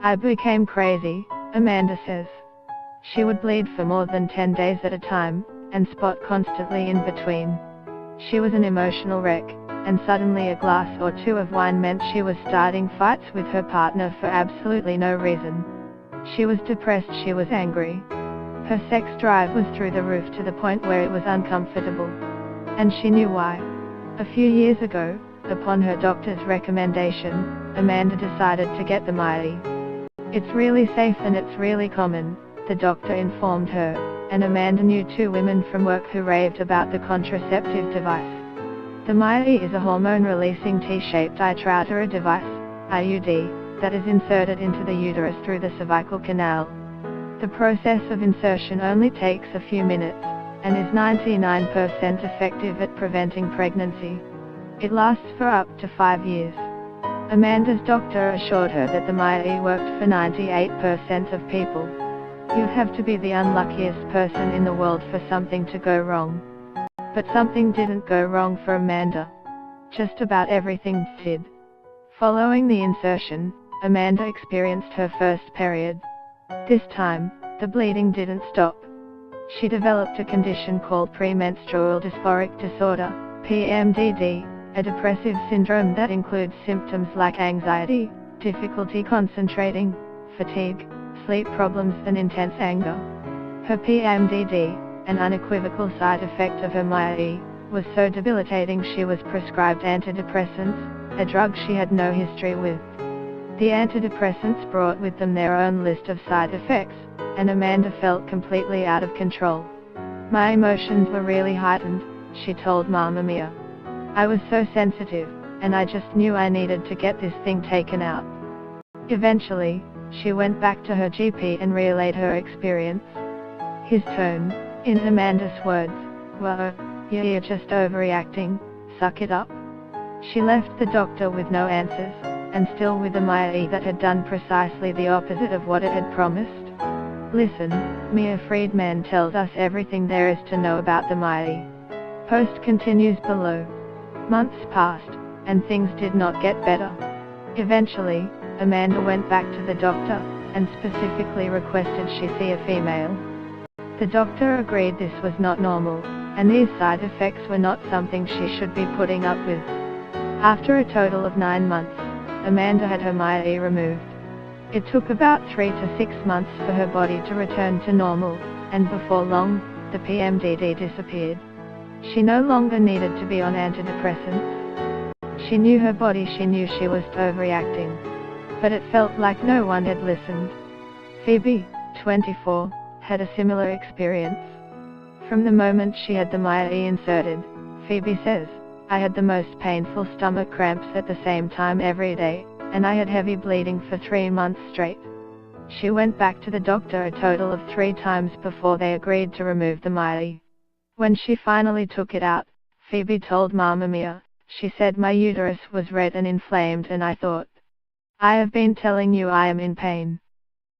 I became crazy, Amanda says. She would bleed for more than 10 days at a time, and spot constantly in between. She was an emotional wreck, and suddenly a glass or two of wine meant she was starting fights with her partner for absolutely no reason. She was depressed, she was angry. Her sex drive was through the roof to the point where it was uncomfortable. And she knew why. A few years ago, upon her doctor's recommendation, Amanda decided to get the Miley. It's really safe and it's really common, the doctor informed her, and Amanda knew 2 women from work who raved about the contraceptive device. The Miley is a hormone-releasing T-shaped intrauterine device, IUD, that is inserted into the uterus through the cervical canal. The process of insertion only takes a few minutes, and is 99% effective at preventing pregnancy. It lasts for up to 5 years. Amanda's doctor assured her that the Miley worked for 98% of people. You'd have to be the unluckiest person in the world for something to go wrong. But something didn't go wrong for Amanda. Just about everything did. Following the insertion, Amanda experienced her first period. This time, the bleeding didn't stop. She developed a condition called premenstrual dysphoric disorder, PMDD, a depressive syndrome that includes symptoms like anxiety, difficulty concentrating, fatigue, sleep problems and intense anger. Her PMDD, an unequivocal side effect of her Miley, was so debilitating she was prescribed antidepressants, a drug she had no history with. The antidepressants brought with them their own list of side effects, and Amanda felt completely out of control. My emotions were really heightened, she told Mamma Mia. I was so sensitive, and I just knew I needed to get this thing taken out. Eventually, she went back to her GP and relayed her experience. His tone, in Amanda's words, were, "You're just overreacting, suck it up." She left the doctor with no answers, and still with a Miley that had done precisely the opposite of what it had promised. Listen, Mia Friedman tells us everything there is to know about the Miley. Post continues below. Months passed, and things did not get better. Eventually, Amanda went back to the doctor, and specifically requested she see a female. The doctor agreed this was not normal, and these side effects were not something she should be putting up with. After a total of 9 months, Amanda had her Miley removed. It took about 3 to 6 months for her body to return to normal, and before long, the PMDD disappeared. She no longer needed to be on antidepressants. She knew her body, she knew she was overreacting. But it felt like no one had listened. Phoebe, 24, had a similar experience. From the moment she had the Miley inserted, Phoebe says, I had the most painful stomach cramps at the same time every day, and I had heavy bleeding for 3 months straight. She went back to the doctor a total of 3 times before they agreed to remove the Miley. When she finally took it out, Phoebe told Mamma Mia, she said my uterus was red and inflamed and I thought, I have been telling you I am in pain.